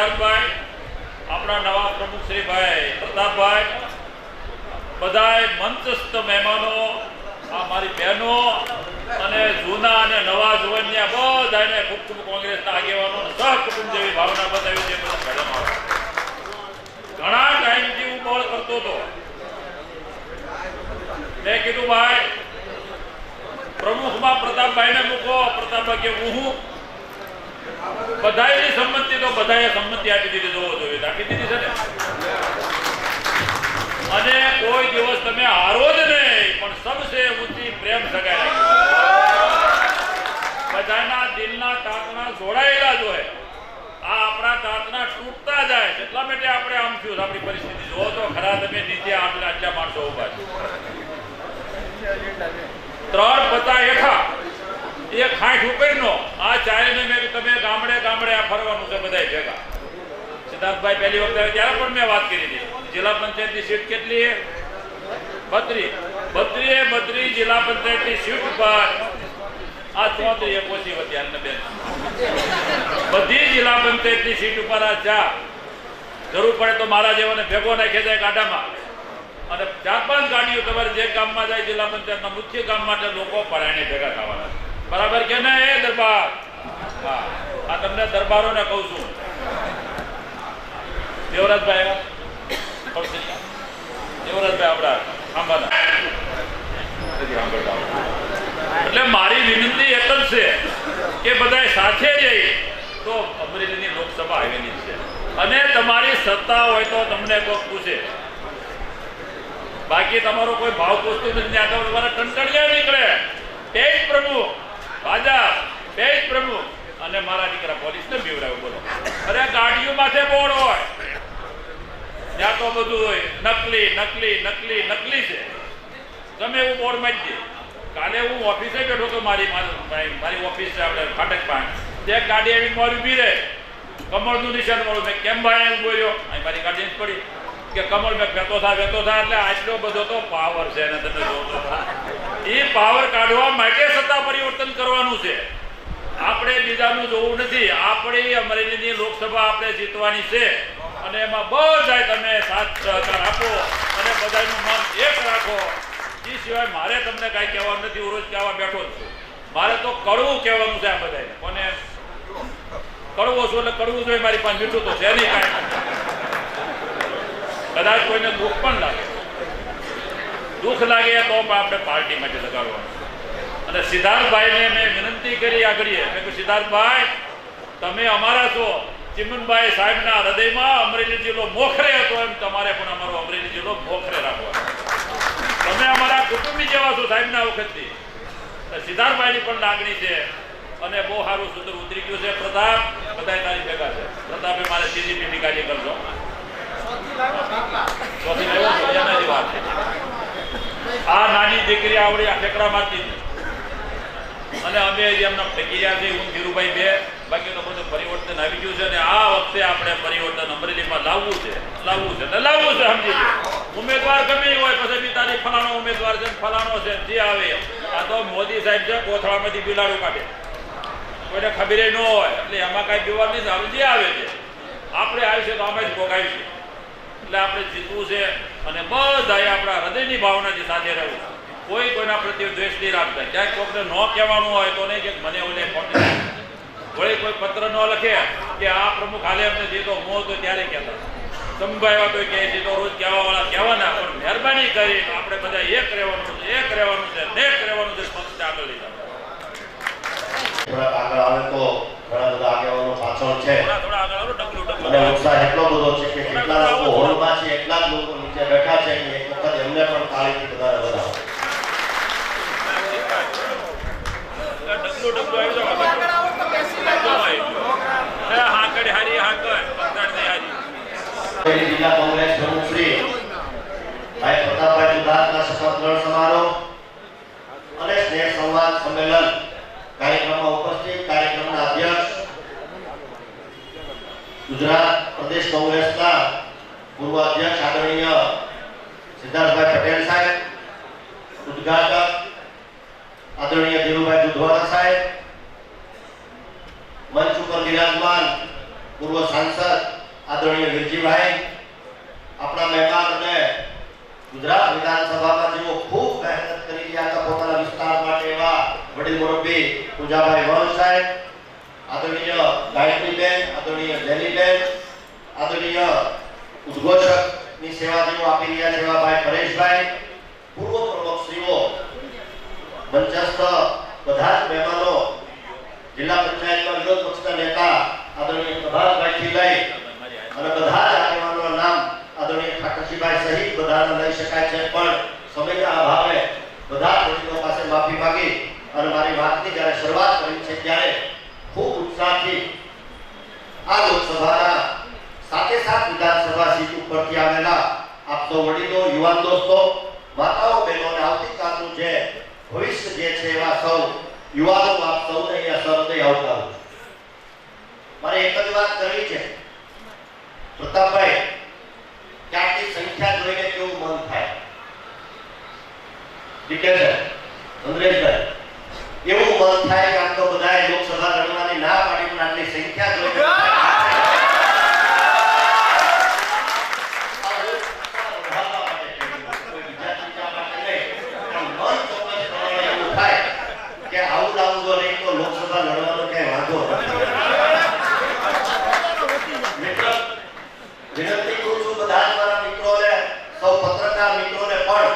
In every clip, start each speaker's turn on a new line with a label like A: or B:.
A: સિદ્ધાર્થભાઈ, આપણા નવા પ્રમુખ શ્રી ભાઈ પ્રતાપભાઈ, બધાય મંચસ્થ મહેમાનો, આ મારી બહેનો અને જૂના અને નવા જુવાનિયા બધાને ખૂબ ખૂબ કોંગ્રેસના આગેવાનો સહકુટુંબ જેવી ભાવના બતાવી છે. ઘણા ટાઈમથી હું બોલ કરતો હતો. મેં કીધું ભાઈ પ્રમુખમાં પ્રતાપભાઈને મૂકો. પ્રતાપભાઈ કે હું બધાની સંમતિ તો બધાએ સંમતિ આપી દીધી. જોવો જોઈએ આપી દીધી છે ને. અને કોઈ દિવસ તમે હારો જ નહીં, પણ સબસે ઊંચી પ્રેમ સગાઈ બધાના દિલના તાતણા જોડાયેલા જ હોય. આ આપણા તાતણા તૂટતા જાય એટલા માટે આપણે આમ થયું. આપણી પરિસ્થિતિ જોવો તો ખરા તમે. નીચે આટલા માણસો ઉભા છે. 3 પતા હેઠા એક 60 ઉપરનો આ ચારેને મેં તમે ગામડે ગામડે આ ફરવાનું છે બધાય ભેગા. સિદ્ધાર્થભાઈ પહેલી વખત આવે ત્યારે પણ મેં વાત કરી હતી. જિલ્લા પંચાયતની સીટ કેટલી? 32 જિલ્લા પંચાયતની સીટ ઉપર આ 34 પોચી હતી. આને બેન બધી જિલ્લા પંચાયતની સીટ ઉપર આ 4 જરૂર પડે તો મારા જેવાને ભેગો નાખી જાય ગાડામાં. અને 4-5 ગાડીઓ તમારે જે ગામમાં જાય જિલ્લા પંચાયતના મુખ્ય ગામ માટે લોકો પરાયણે ભેગા થવાના. બરાબર કે ના? એ દરબાર, હા, આ તમને દરબારોને કહું છું. દેવરાજભાઈ આપણા આંબાના એટલે મારી વિનંતી એક જ છે કે બધા સાથે જઈ તો અમરેલીની લોકસભા આવેલી છે. અને તમારી સત્તા હોય તો તમને કોઈ પૂછે, બાકી તમારો કોઈ ભાવ પૂછતું નથી. ત્યાં તો તમારા ટંટણિયા નીકળે. 2 પ્રમુખ ભાજપ, 2 પ્રમુખ અને મારા દીકરા પોલીસને બીવડાવ્યો. બોલો, અરે ગાડીઓ માથે બોર્ડ હોય ત્યાં તો બધું હોય નકલી નકલી નકલી નકલી છે. તમે એવું બોર્ડ મારી દે. કાલે હું ઓફિસે બેઠો તો મારી ઓફિસ છે આપણે ફાટક પાંચ. એક ગાડી આવી મારી ઉભી રહે, કમળનું નિશાન મળ્યું. મેં કેમ ભાઈ એવું બોલ્યો? મારી ગાડી પડી કે કમળ મેં વેતો થાય એટલે આટલો બધો તો પાવર છે. અને તમે જોવો એ પાવર કાઢવા માટે સત્તા પરિવર્તન કરવાનું છે. આપણે બીજાનું જોવું નથી. આપણી અમરેલીની લોકસભા આપણે જીતવાની છે. અને એમાં બધાય તમે સાથ સહકાર આપો અને બધાનું મન એક રાખો. એ સિવાય મારે તમને કાંઈ કહેવાનું નથી. હું રોજ કહેવા બેઠો જ છું. મારે તો કડવું કહેવાનું છે આ બધાને. કોને કડવો છું એટલે કડવું જોઈએ. મારી પાસે મીઠું તો છે નહીં કાંઈ. કદાચ કોઈને દુઃખ પણ લાગે, દુઃખ લાગે તો પણ આપણે પાર્ટી માટે લગાડવાનું. અને સિદ્ધાર્થભાઈને મેં વિનંતી કરી આગળ. મેં કહ્યું સિદ્ધાર્થભાઈ તમે અમારા છો. ચિમનભાઈ સાહેબના હૃદયમાં અમરેલી જિલ્લો મોખરે હતો એમ તમારે પણ અમારો અમરેલી જિલ્લો મોખરે રાખવાનો. તમે અમારા કુટુંબી જેવા છો સાહેબના વખતથી. સિદ્ધાર્થભાઈની પણ લાગણી છે અને બહુ સારું સૂત્ર ઉતરી ગયું છે. પ્રતાપ બધા તારી ભેગા છે. પ્રતાપે મારે સીજીપીની કાર્ય કરજો. આ નાની દીકરી આવડી આ ઠેકડા મારતી અને અમે એમના ઠેકી રહ્યા છે. હું ધીરુભાઈ 2. બાકી તો બધું પરિવર્તન આવી ગયું છે. અને આ વખતે આપણે પરિવર્તન અમરેલીમાં લાવવું છે. સમજી લો. ઉમેદવાર ગમે હોય પછી બી તારી ફલાણો ઉમેદવાર છે, ફલાણો છે, જે આવે. આ તો મોદી સાહેબ છે કોથળામાંથી બિલાડું કાઢે, કોઈને ખબર ન હોય. એટલે એમાં કાંઈ બીવાર નહીં. જે આવે છે આપણે આવી છે તો અમે જ ભોગાવી છે. એટલે આપણે જીતવું છે. અને બધાએ આપણા હૃદયની ભાવનાથી સાથે રહેવું. કોઈ કોઈના પ્રત્યે દ્વેષ નહીં રાખતા. ક્યાંક કોઈને ન કહેવાનું હોય તો નહીં કે મને ઓલે વળી કોઈ પત્ર ન લખે કે આ પ્રમુખ હાલે અમને જે તો હું હતો ત્યારે કહેતા. સંભાવ્યા તો કહે છે તો રોજ કહેવાવાળા કહેવાના. પણ મહેરબાની કરી આપણે બધા એક રહેવાનું છે, નેક રહેવાનું છે. પક્ષ આગળ લઈ જવાનું.
B: આગળ આવે તો ઘણા બધા આગેવાનો પાછળ છે.
A: થોડા આગળ આવો. ડગલું
B: અને ઉત્સાહ એટલો બધો છે કે કેટલા લોકો હોલમાં છે, એટલા જ લોકો નીચે બેઠા છે કે એક વખત એમને પણ તાળીથી વધારે વધાવો.
A: ડગલું આવી જાવ. હા કડી હારી હા કર
B: જિલ્લા કોંગ્રેસ પ્રમુખ શ્રી ભાઈ પ્રતાપભાઈ જુદારના શપથ ગ્રહણ સમારોહ અને સ્નેહ સંવાદ સંમેલન કાર્યક્રમમાં ઉપસ્થિત કાર્યક્રમના અધ્યક્ષ ગુજરાત પ્રદેશ કોંગ્રેસના પૂર્વ અધ્યક્ષ આદરણીય સિદ્ધાર્થભાઈ પટેલ સાહેબ, ઉદ્ઘાટક આદરણીય ધીરુભાઈ દુધવાડા સાહેબ, મંચ ઉપર વિરાજમાન પૂર્વ સાંસદ આદરણીય વીરજીભાઈ, આપણા મહેમાન અને ગુજરાત વિધાનસભામાં જેઓ ખૂબ મહેનત કરી રહ્યા હતા પોતાના વિસ્તાર માટે એવા વડીલ મુરબ્બી પૂજાભાઈ વંશ સાહેબ, આદરણીય ગાયત્રીબેન, આદરણીય જેલીબેન, આદરણીય ઉદ્ઘોષકની સેવા જેઓ આપી રહ્યા છે એવા ભાઈ પરેશભાઈ, પૂર્વ પ્રમુખશ્રીઓ, મંચસ્થ બધા જ મહેમાનો, જિલ્લા પંચાયતના વિરોધ પક્ષના નેતા આદરણીય પ્રભાતભાઈથી લઈ અને બધા જ આગેવાનોના નામ આદરણીય ઠાકરજીભાઈ સહિત બધાને લઈ શકાય છે, પણ સમયના અભાવે બધા વડીલો પાસે માફી માંગી અને મારી વાતની જ્યારે શરૂઆત કરી છે ત્યારે ખૂબ ઉત્સાહથી આ લોકસભાના સાથે સાથ વિધાનસભા સીટ ઉપરથી આવેલા આપ સૌ વડીલો, યુવાન દોસ્તો, માતાઓ, બહેનોને આવતીકાલનું જે ભવિષ્ય જે છે એવા સૌ યુવાનો આપ સૌને અહીંયા સહૃદય આવકારું છું. મારે એક જ વાત કરવી છે પ્રતાપભાઈ, કે આટલી સંખ્યા જોઈને કેવું મન થાય? ઠીક છે ચંદ્રેશભાઈ, એવું મન થાય કે આમ તો બધાએ લોકસભા લડવાની ના પાડી પણ આટલી સંખ્યા જોઈને લોકસભા લડવાનો કઈ વાંધો વિનંતી કરું છું બધા જ મારા મિત્રોને, સૌ પત્રકાર મિત્રોને પણ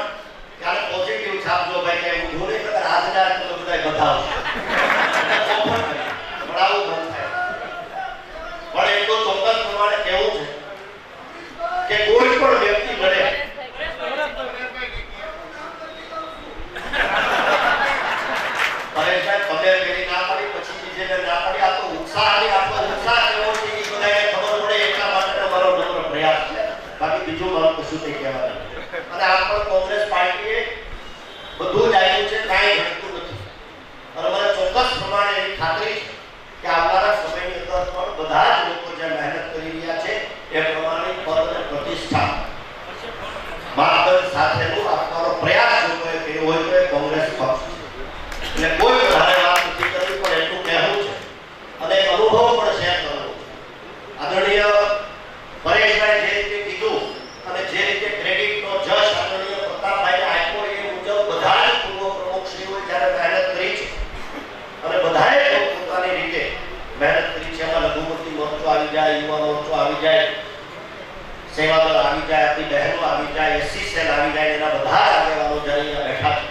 B: ત્યારે પોઝિટિવ છાપજો ભાઈ, કે હું નહીં કદાચ આજના તો બધા બતાવશે પણ આવું મન થાય. પણ એ તો ચોક્કસ પ્રમાણે કેવું છે કે કોઈ પણ વ્યક્તિ લડે બીજું મારું કશું નહીં કહેવાનું. અને આ પણ કોંગ્રેસ પાર્ટીએ બધું જ આવ્યું છે, કાંઈ ઘટતું નથી. અને મને ચોક્કસ પ્રમાણે એવી ખાતરી છે કે આવનારા સમયની અંદર પણ બધા જ લોકો જે મહેનત કરી રહ્યા છે એ પ્રમાણે પદ અને પ્રતિષ્ઠા માપદંડ સાથેનું આપવાનો પ્રયાસ લોકોએ કર્યો હોય તો એ કોંગ્રેસ પક્ષ છે. એટલે કોઈ વધારે વાત નથી કરવી, પણ એટલું કહેવું છે અને એક અનુભવ પણ શેર કરવો છે. આદરણીય પરેશભાઈ જે રીતે કીધું અને જે રીતે ક્રેડિટનો જશ આદરણીય પ્રતાપભાઈને આપ્યો એ મુજબ બધા જ પૂર્વ પ્રમુખશ્રીઓએ જ્યારે મહેનત કરી છે અને બધાએ પોતાની રીતે મહેનત કરી છે. એમાં લઘુમતી મોરચો આવી જાય, યુવા મોરચો આવી જાય, સેવાદળ આવી જાય, આપણી બહેનો આવી જાય, એસસી સેલ આવી જાય, એના બધા જ આગેવાનો જ્યારે અહીંયા બેઠા છે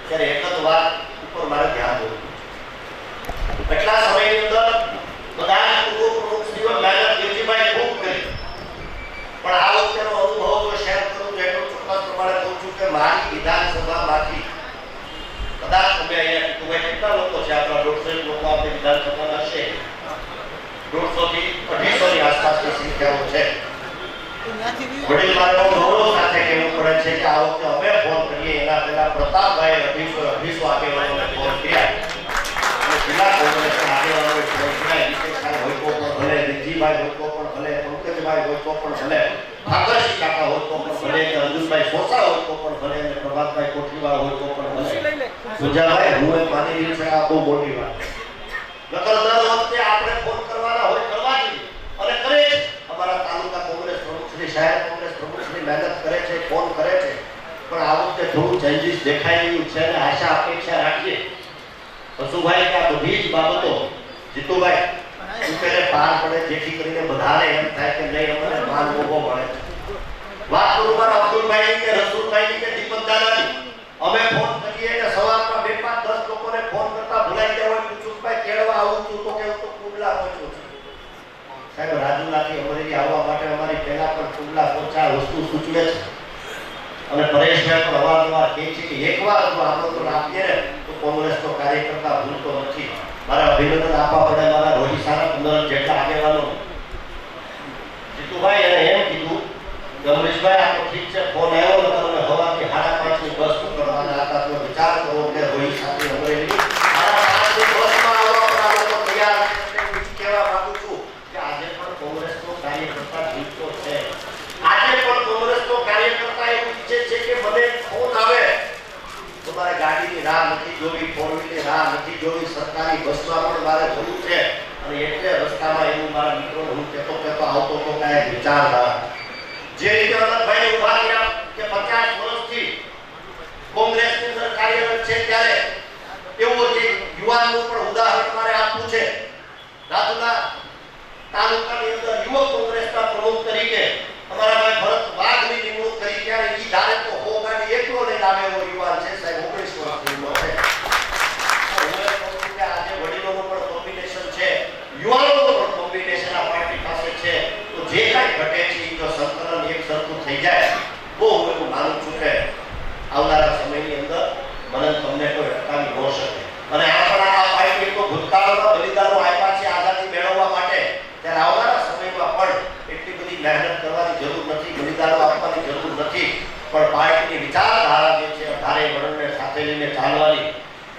B: ત્યારે એક જ વાત ઉપર મારે ધ્યાન દોરવું છે. એટલા સમયની અંદર બધા જ પૂર્વ પ્રમુખશ્રીઓ મહેનત વીરજીભાઈ ખૂબ કરી, પણ આ વખતેનો અનુભવ જો શેર કરું તો એટલું ચોક્કસ પ્રમાણે કહું છું કે મારી વિધાનસભામાંથી કદાચ તમે અહીંયા કીધું કેટલા લોકો છે, આપણા 150 લોકો આપણી વિધાનસભામાં હશે, 150 થી 250 ની આસપાસની સંખ્યાઓ છે. વડીલ મારે ગૌરવ સાથે કહેવું પડે છે કે આ વખતે અમે ફોન કરીએ એના પહેલા પ્રતાપભાઈ 250 આગેવાનોને ફોન કર્યા અને જિલ્લા કોંગ્રેસના આગેવાનોએ ફોન કર્યા, વિશેષભાઈ હોય તો પણ ભલે, વિજયભાઈ હોય તો પણ ભલે, પંકજભાઈ હોય તો પણ ભલે, ઠાકરસિંહ કાકા હોય તો પણ ભલે, કે અર્જુનભાઈ સોસા હોય તો પણ ભલે, અને પ્રભાતભાઈ કોઠીવાળા હોય તો પણ ભલે. પૂજાભાઈ હું એ માની રહ્યું છે આ બહુ મોટી વાત છે. નકર દર વખતે આપણે ફોન કરવાના હોય કરવા જોઈએ અને કરે છે. અમારા તાલુકા કોંગ્રેસ પ્રમુખશ્રી, શહેર કોંગ્રેસ પ્રમુખશ્રી મહેનત કરે છે, ફોન કરે છે, પણ આ વખતે થોડું ચેન્જીસ દેખાઈ રહ્યું છે અને આશા અપેક્ષા રાખીએ વસુભાઈ કે આ બધી જ બાબતો જીતુભાઈ ઉકેલે પાર પડે, જેથી કરીને બધાને એમ થાય કે નહીં અમને માન મોભો મળે છે. વાત કરું મારા અબ્દુલભાઈની કે રસુલભાઈની કે દીપકદાદાની, અમે ફોન કરીએ કે સવારમાં 2, 5, 10 લોકોને ફોન કરતા ભૂલાઈ ગયા હોય, પૂછુભાઈ કેળવા આવું છું તો કેવું તો કુંડલા પહોંચ્યું છું સાહેબ, રાજુલાથી અમરેલી આવવા માટે અમારી પહેલા પણ કુંડલા પહોંચા વસ્તુ સૂચવે છે. અને પરેશભાઈ પણ અવારનવાર કહે છે કે એકવાર જો આમંત્રણ આપીએ ને તો કોંગ્રેસનો કાર્યકર્તા ભૂલતો નથી. મારા અભિનંદન આપવા પડે મારા રોહિસાના 15 જેટલા આગેવાનો. જીતુભાઈ એને એમ કીધું કે અમરીશભાઈ આપણો ઠીક છે, ફોન આવ્યો ને તમે હવાથી 5:30 ની બસ પકડવાના હતા, તો વિચાર કરો કે રોહિસાથી અમરેલી 5:30 ની બસમાં આવવા પર આ લોકો તૈયાર છે. હું કહેવા માંગુ છું કે આજે પણ કોંગ્રેસનો કાર્યકર્તા જીવતો છે. આજે પણ કોંગ્રેસનો કાર્યકર્તા એવું ઈચ્છે છે કે મને ફોન આવે તો મારે ગાડીની રાહ નથી જોવી, ફોર વ્હીલની રાહ નથી જોવી, સરકારી બસમાં પણ મારે જવું છે. અને એટલે રસ્તામાં એવું મારા મિત્રોને હું કહેતો આવતો તો કાંઈ વિચારધારા જે રીતે અનંતભાઈ ઉભા રહ્યા કે 50 વર્ષથી કોંગ્રેસની અંદર કાર્યરત છે ત્યારે એવું જે યુવાનનું પણ ઉદાહરણ મારે આપવું છે. રાજુલા તાલુકાની અંદર યુવક કોંગ્રેસના પ્રમુખ તરીકે અમારા ભાઈ ભરત વાઘની નિમણૂક કરી ત્યારે ઈ ધારે તો હો ગાડી એકલો લઈને આવેલો યુવાન છે સાહેબ. 19 વર્ષની ઉંમર છે. હું કહું છું કે આજે વડીલોનો પણ કોમ્બિનેશન છે, યુવાનોનો પણ કોમ્બિનેશન આ પાર્ટી પાસે છે. તો જે કાંઈ ઘટે છે એ જો સંકલન એક સરખું થઈ જાય તો હું એવું માનું છું કે આવનારા સમયની અંદર મને તમને કોઈ અટકાવી ન શકે. અને આપણા આ પાર્ટી તો ભૂતકાળમાં બલિદાનો આપ્યા છે આઝાદી મેળવવા માટે, ત્યારે આવનારા સમયમાં પણ એટલી બધી મહેનત કરવાની જરૂર નથી, બલિદાનો આપવાની જરૂર નથી. પણ પાર્ટીની વિચારધારા જે છે ધારે વરણને સાથે લઈને ચાલવાની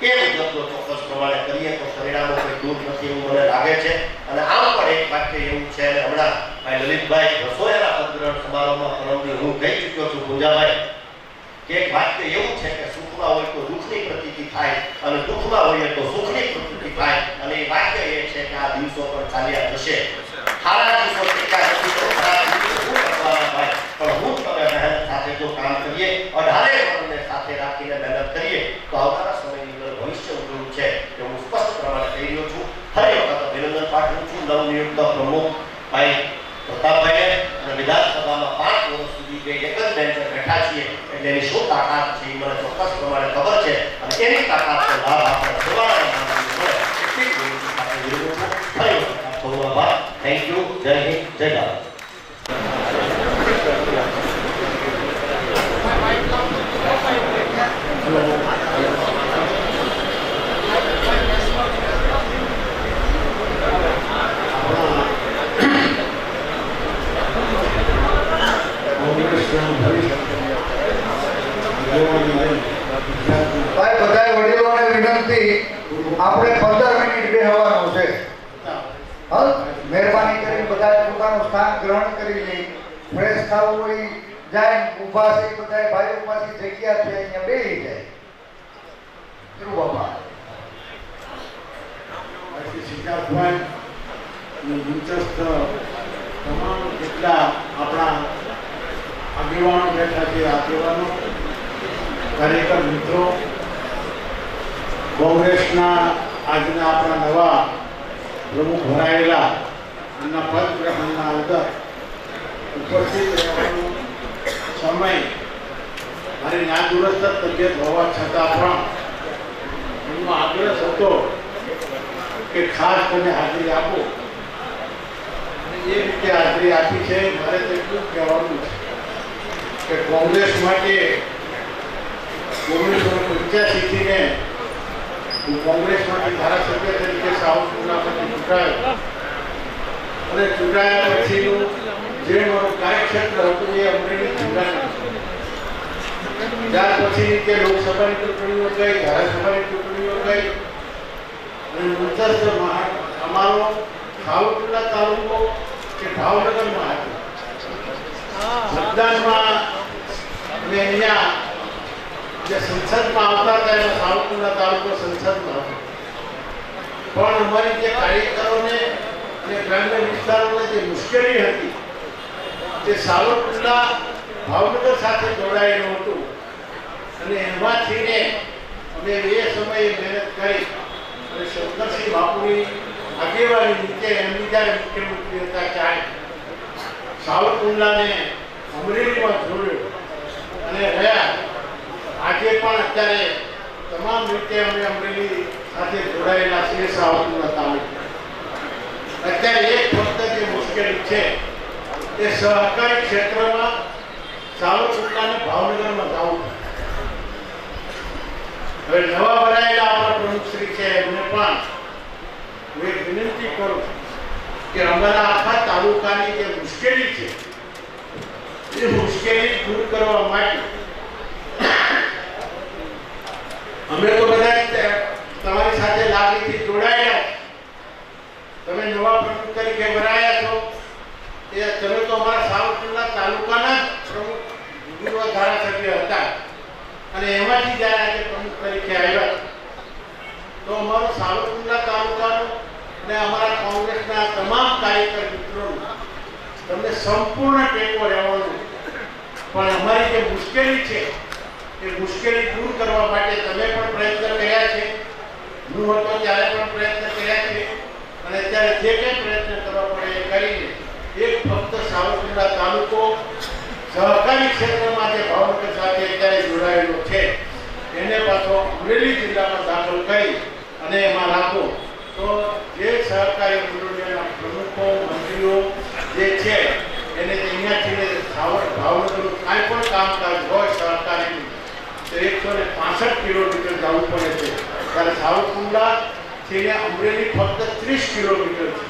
B: એ મુજબ જો ચોક્કસ પ્રમાણે કરીએ તો પરિણામો કોઈ દૂર નથી એવું મને લાગે છે. અને આમ પણ એક વાક્ય એવું છે, અને હમણાં ભાઈ લલિતભાઈ રસોઈના પદગ્રહણ સમારોહમાં પરમદી હું કહી ચૂક્યો છું ગુંજાભાઈ કે એક વાક્ય એવું છે કે સુખમાં હોય તો દુઃખની પ્રતીતિ થાય અને દુઃખમાં હોય તો સુખની પ્રતીતિ થાય. અને એ વાક્ય એ છે કે આ દિવસો પણ ચાલ્યા જશે. સારા દિવસો શીખ્યા નથી તો ખરાબ દિવસો શું કરવાના ભાઈ? પણ હું તમે મહેનત સાથે જો કામ કરીએ, 18 વર્ણને સાથે રાખીને મહેનત કરીએ તો આવનારા સમયની અંદર ભવિષ્ય ઉજળું છે એ હું સ્પષ્ટ પ્રમાણે કહી રહ્યો છું. ફરી વખત અભિનંદન પાઠવું છું નવનિયુક્ત પ્રમુખ ભાઈ પ્રતાપભાઈને. અને વિધાનસભામાં 5 વર્ષ સુધી જે એક જ બેન્ચ પર બેઠા છીએ એટલે એની શું તાકાત છે એ મને ચોક્કસ પ્રમાણે ખબર છે. અને એની તાકાતનો લાભ આપણે સર્વાના માનવી મળે એટલી જ વિનંતી સાથે વિનંતી છું. ફરી વખત આપનો આભાર. Thank you. જય હિન્દ, જય ભારત.
C: ભાઈ બધા વડીલોને વિનંતી, આપણે 15 મિનિટ બેહવાનું છે. મહેરબાની કરીને બધા પોતાનું સ્થાન ગ્રહણ કરી લે. ફ્રેશ થવું હોય જાય, ઊભા છે બધા ભાઈઓ પાસે જગ્યા છે અહીંયા બેસી જાય. શું બાપા
D: સિદ્ધાર્થભાઈ મંચસ્થ તમામ જેટલા આપણા આગેવાનો બેઠા છે, આગેવાનો કાર્યકર મિત્રો, કોંગ્રેસના આજના આપણા નવા પ્રમુખ ભરાયેલા એમના પદ ગ્રહણના અંદર ઉપસ્થિત રહેવાનો સમય મારી નાદુરસ્ત તબિયત હોવા છતાં પણ એમનો આગ્રહ હતો કે ખાસ તમે હાજરી આપો. અને એ રીતે હાજરી આપી છે. મારે તો એટલું જ કહેવાનું છે કે કોંગ્રેસ માટે 1985 થી ને હું કોંગ્રેસમાંથી ધારાસભ્ય તરીકે સાવરકુંડલા પછી ચૂંટાયો. અને ચૂંટાયા પછીનું જે મારું કાર્યક્ષેત્ર હતું એ અમરેલી જિલ્લાનું. ત્યાર પછી કે લોકસભાની ચૂંટણીઓ ગઈ, ધારાસભાની ચૂંટણીઓ ગઈ, અને મંચસ્થ અમારો સાવરકુંડલા તાલુકો કે ભાવનગરમાં હતો. મતદાનમાં અમે અહીંયા જે સંસદમાં આવતા હતા એમાં સાવરકુંડલા તાલુકો સંસદમાં હતો. પણ અમારી જે કાર્યકરોને અને ગ્રામ્ય વિસ્તારોને જે મુશ્કેલી હતી તે સાવરકુંડલા ભાવનગર સાથે જોડાયેલું હતું. અને એમાંથી ને અમે એ સમયે મહેનત કરી અને શંકરસિંહ બાપુની આગેવાની નીચે એમની જ્યારે મુખ્યમંત્રી હતા ત્યારે સાવરકુંડલાને અમરેલીમાં જોડ્યો અને રહ્યા. આજે પણ અત્યારે તમામ રીતે અમે અમરેલી સાથે જોડાયેલા છીએ. સાવરકુંડલા તાલુકો અત્યારે એક ફક્ત જે મુશ્કેલી છે એ સહકારી ક્ષેત્રમાં સાવરકુંડલાને ભાવનગરમાં જવું. હવે નવા બનાયેલા આપણા પ્રમુખશ્રી છે એમને પણ હું એક વિનંતી કરું કે અમારા આખા તાલુકાની જે મુશ્કેલી છે એ મુશ્કેલી દૂર કરવા માટે અમે તો બધા તમારી સાથે લાગણીથી જોડાયેલા. તમે નવા પ્રમુખ તરીકે બનાયા છો એ તમે તો અમારા સાવરકુંડલા તાલુકાના પ્રમુખ પૂર્વ ધારાસભ્ય હતા. અને એમાંથી જ્યારે આજે પ્રમુખ તરીકે આવ્યા તો અમારો સાવરકુંડલા તાલુકાનો અને અમારા કોંગ્રેસના તમામ કાર્યકર મિત્રોનો તમને સંપૂર્ણ ટેકો રહેવાનો. પણ અમારી જે મુશ્કેલી છે એ મુશ્કેલી દૂર કરવા માટે તમે પણ પ્રયત્ન કર્યા છે, હું હતો ત્યારે પણ પ્રયત્ન કર્યા છે, અને અત્યારે જે કંઈ પ્રયત્ન કરવા પડે એ કરીને એક ફક્ત સાવરકુંડલા તાલુકો સહકારી ક્ષેત્રમાં જે ભાવનગર સાથે અત્યારે જોડાયેલો છે એને પાછો અમરેલી જિલ્લામાં દાખલ કરી અને એમાં રાખો તો જે સહકારી મંડળીઓના પ્રમુખો મંત્રીઓ જે છે એને અહીંયાથી ભાવનગરનું કાંઈ પણ કામકાજ હોય સહકારીનું તો 165 કિલોમીટર જવું પડે છે, ત્યારે સાવરકુંડલા થઈને અમરેલી ફક્ત 30 કિલોમીટર છે,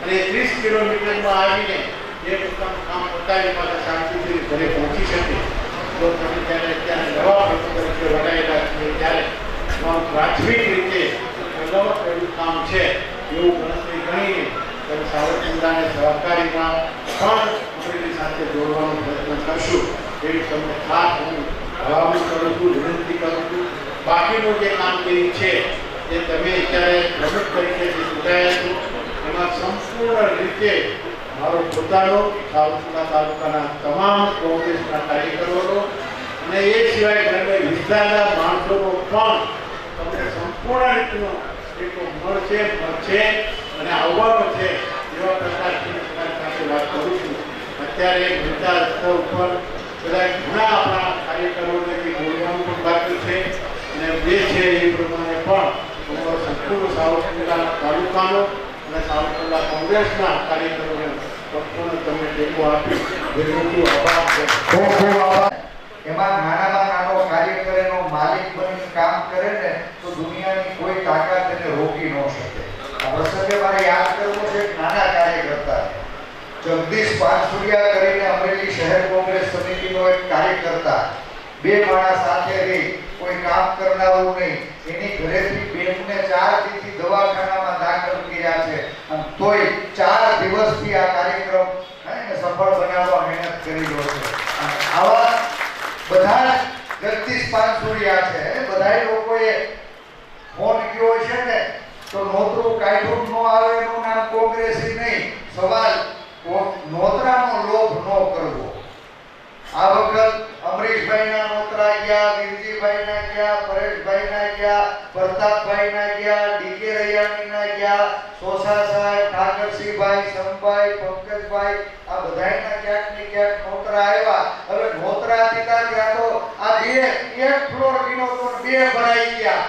D: અને 30 કિલોમીટરમાં આવીને જે પોતાનું કામ પતાવી પાછા શાંતિથી ઘરે પહોંચી શકે. તો તમે ત્યારે અત્યારે નવા પ્રમુખ તરીકે વડાયેલા છીએ ત્યારે પ્રાથમિક રીતે અગાઉ કરેલું કામ છે એવું ગણતરી ગણીને તમે સાવરકુંડલાને સહકારીમાં પણ અમરેલી સાથે જોડવાનો પ્રયત્ન કરશું એવી તમને ખાસ હું ભલામણ કરું છું, વિનંતી કરું છું. બાકીનું જે કામગીરી છે એ તમે અત્યારે પ્રમુખ તરીકે જે ચૂંટાયા છો એમાં સંપૂર્ણ રીતે મારો પોતાનો સાવરકુંડલા તાલુકાના તમામ કોંગ્રેસના કાર્યકરોનો અને એ સિવાય ગ્રામ્ય વિસ્તારના માણસોનો પણ તમને સંપૂર્ણ રીતનો ટેકો મળશે અને આવવાનો છે એવા પ્રકારની સાથે વાત કરું છું. અત્યારે મોટા સ્તર ઉપર બધા ઘણા આપણા કાર્યકરોને બોલવાનું પણ બાકી છે, અને જે છે એ પ્રમાણે પણ અમારો સંપૂર્ણ સાવરકુંડલા તાલુકાનો અને સાવરકુંડલા કોંગ્રેસના કાર્યકરોને સંપૂર્ણ તમને ટેકો આપી વિનંતી આભાર.
C: ખૂબ ખૂબ આભાર. એમાં નાનામાં નાનો કાર્યકર એનો માલિક બનીને કામ કરે ને તો દુનિયાની કોઈ તાકાત એને રોકી ન શકે. આ પ્રસંગે મારે યાદ કરવું છે એક નાના કાર્યકર્તા જગદીશ પાનસુરિયા કરીને અમરેલી શહેર કોંગ્રેસ સમિતિનો એક કાર્યકર્તા, બે માણસ સાથે રહી, કોઈ કામ કરનારું નહીં, એની ઘરેથી બેનને 4 દીથી દવાખાનામાં દાખલ કર્યા છે, અને તોય 4 દિવસથી આ કાર્યક્રમ સફળ બનાવવા મહેનત કરી રહ્યો છે. આવા બધા જગદીશ પાનસુરિયા છે, બધા લોકોએ ફોન કર્યો છે ને તો નોતરું કાઢ્યું ન આવે એનું નામ કોંગ્રેસી નહીં. સવાલ નોતરાનો લોભ ન કરવો. આ વખત અમરીશભાઈના નોતરા ગયા, વિરજીભાઈના ગયા, પરેશભાઈના ગયા, પ્રતાપભાઈના ગયા, ડીકે રૈયાણીના ગયા, સોસા સાહેબ, ઠાકરસિંહભાઈ, સંભાઈ, પંકજભાઈ, આ બધાયના ક્યાંક ને ક્યાંક નોતરા આવ્યા. હવે નોતરા દીધા ત્યાં તો આ બે એક ફ્લોર ગીનો તો બે ભરાઈ ગયા.